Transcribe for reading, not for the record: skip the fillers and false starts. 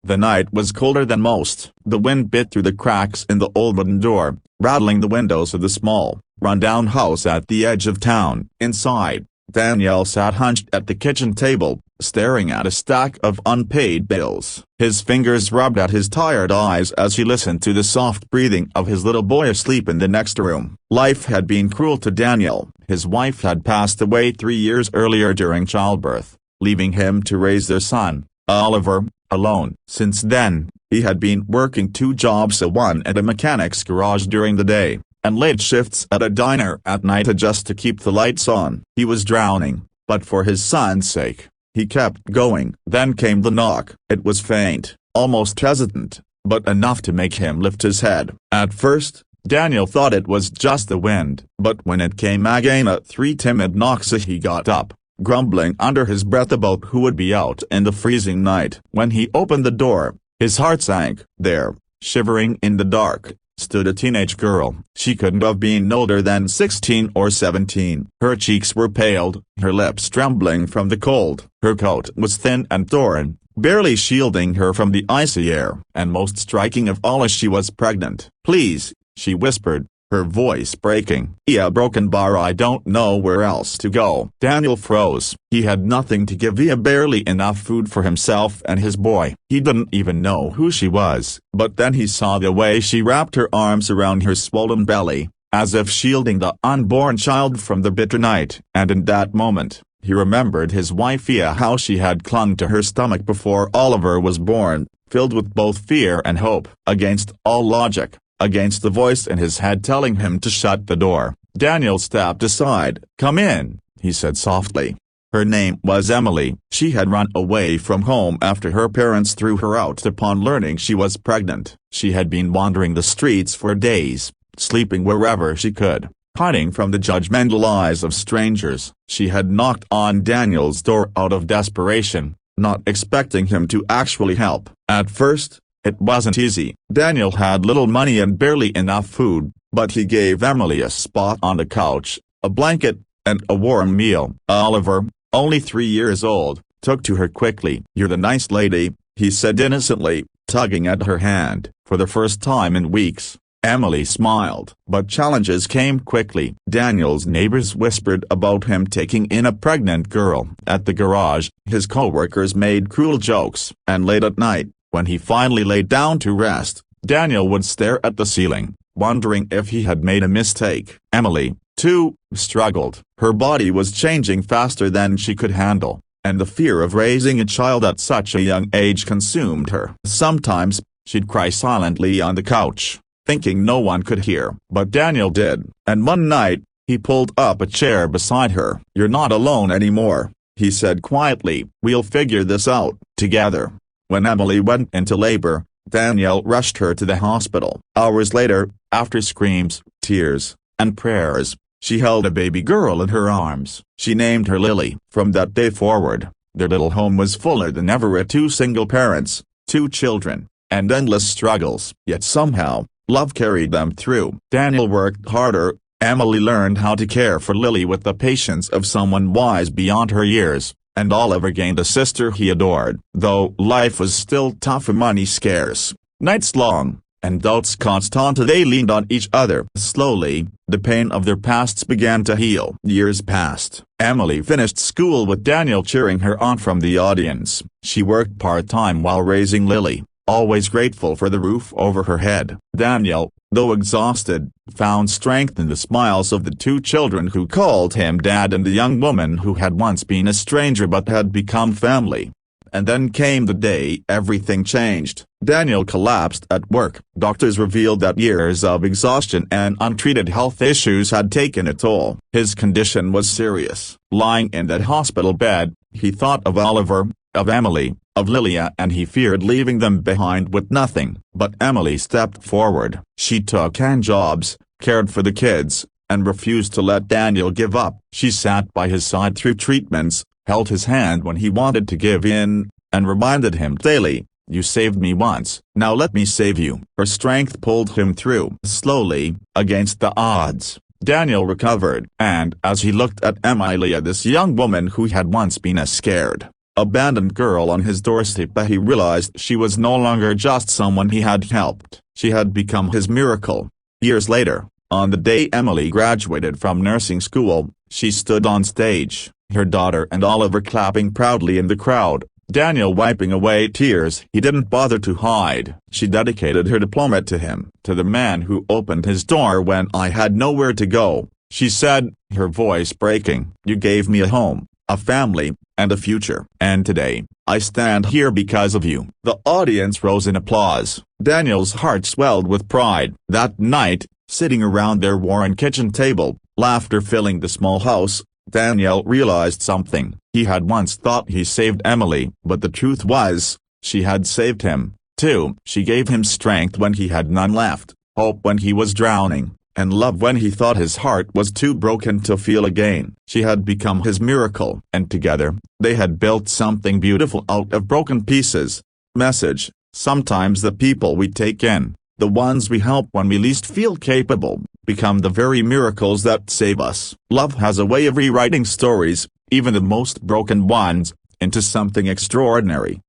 The night was colder than most. The wind bit through the cracks in the old wooden door, rattling the windows of the small, run-down house at the edge of town. Inside, Daniel sat hunched at the kitchen table, staring at a stack of unpaid bills. His fingers rubbed at his tired eyes as he listened to the soft breathing of his little boy asleep in the next room. Life had been cruel to Daniel. His wife had passed away 3 years earlier during childbirth, leaving him to raise their son, Oliver, alone. Since then, he had been working 2 jobs, one at a mechanic's garage during the day, and late shifts at a diner at night just to keep the lights on. He was drowning, but for his son's sake, he kept going. Then came the knock. It was faint, almost hesitant, but enough to make him lift his head. At first, Daniel thought it was just the wind, but when it came again at 3 timid knocks he got up, grumbling under his breath about who would be out in the freezing night. When he opened the door, his heart sank. There, shivering in the dark, stood a teenage girl. She couldn't have been older than 16 or 17. Her cheeks were paled, her lips trembling from the cold. Her coat was thin and torn, barely shielding her from the icy air. And most striking of all, she was pregnant. "Please," she whispered, her voice breaking. "Yeah, broken bar, I don't know where else to go." Daniel froze. He had nothing to give, barely enough food for himself and his boy. He didn't even know who she was. But then he saw the way she wrapped her arms around her swollen belly, as if shielding the unborn child from the bitter night. And in that moment, he remembered his wife, how she had clung to her stomach before Oliver was born, filled with both fear and hope. Against all logic, against the voice in his head telling him to shut the door, Daniel stepped aside. "Come in," he said softly. Her name was Emily. She had run away from home after her parents threw her out upon learning she was pregnant. She had been wandering the streets for days, sleeping wherever she could, hiding from the judgmental eyes of strangers. She had knocked on Daniel's door out of desperation, not expecting him to actually help. At first, it wasn't easy. Daniel had little money and barely enough food, but he gave Emily a spot on the couch, a blanket, and a warm meal. Oliver, only 3 years old, took to her quickly. "You're the nice lady," he said innocently, tugging at her hand. For the first time in weeks, Emily smiled. But challenges came quickly. Daniel's neighbors whispered about him taking in a pregnant girl. At the garage, his co-workers made cruel jokes. And late at night, when he finally lay down to rest, Daniel would stare at the ceiling, wondering if he had made a mistake. Emily, too, struggled. Her body was changing faster than she could handle, and the fear of raising a child at such a young age consumed her. Sometimes, she'd cry silently on the couch, thinking no one could hear. But Daniel did, and one night, he pulled up a chair beside her. "You're not alone anymore," he said quietly. "We'll figure this out together." When Emily went into labor, Daniel rushed her to the hospital. Hours later, after screams, tears, and prayers, she held a baby girl in her arms. She named her Lily. From that day forward, their little home was fuller than ever with 2 single parents, 2 children, and endless struggles. Yet somehow, love carried them through. Daniel worked harder. Emily learned how to care for Lily with the patience of someone wise beyond her years, and Oliver gained a sister he adored. Though life was still tough and money scarce, nights long, and doubts constant, they leaned on each other. Slowly, the pain of their pasts began to heal. Years passed. Emily finished school with Daniel cheering her on from the audience. She worked part-time while raising Lily, always grateful for the roof over her head. Daniel, though exhausted, found strength in the smiles of the 2 children who called him Dad and the young woman who had once been a stranger but had become family. And then came the day everything changed. Daniel collapsed at work. Doctors revealed that years of exhaustion and untreated health issues had taken a toll. His condition was serious. Lying in that hospital bed, he thought of Oliver, of Emily, of Lilia, and he feared leaving them behind with nothing. But Emily stepped forward. She took hand jobs, cared for the kids, and refused to let Daniel give up. She sat by his side through treatments, held his hand when he wanted to give in, and reminded him daily, "You saved me once, now let me save you." Her strength pulled him through. Slowly, against the odds, Daniel recovered. And as he looked at Emilia, this young woman who had once been as scared, abandoned girl on his doorstep. But he realized she was no longer just someone he had helped. She had become his miracle. Years later, on the day Emily graduated from nursing school, she stood on stage, her daughter and Oliver clapping proudly in the crowd, Daniel wiping away tears he didn't bother to hide. She dedicated her diploma to him, to the man who opened his door when I had nowhere to go, she said, her voice breaking. You gave me a home, a family, and a future. And today, I stand here because of you. The audience rose in applause. Daniel's heart swelled with pride. That night, sitting around their Warren kitchen table, laughter filling the small house, Daniel realized something. He had once thought he saved Emily, but the truth was, she had saved him, too. She gave him strength when he had none left, hope when he was drowning, and love when he thought his heart was too broken to feel again. She had become his miracle, and together, they had built something beautiful out of broken pieces. Message: sometimes the people we take in, the ones we help when we least feel capable, become the very miracles that save us. Love has a way of rewriting stories, even the most broken ones, into something extraordinary.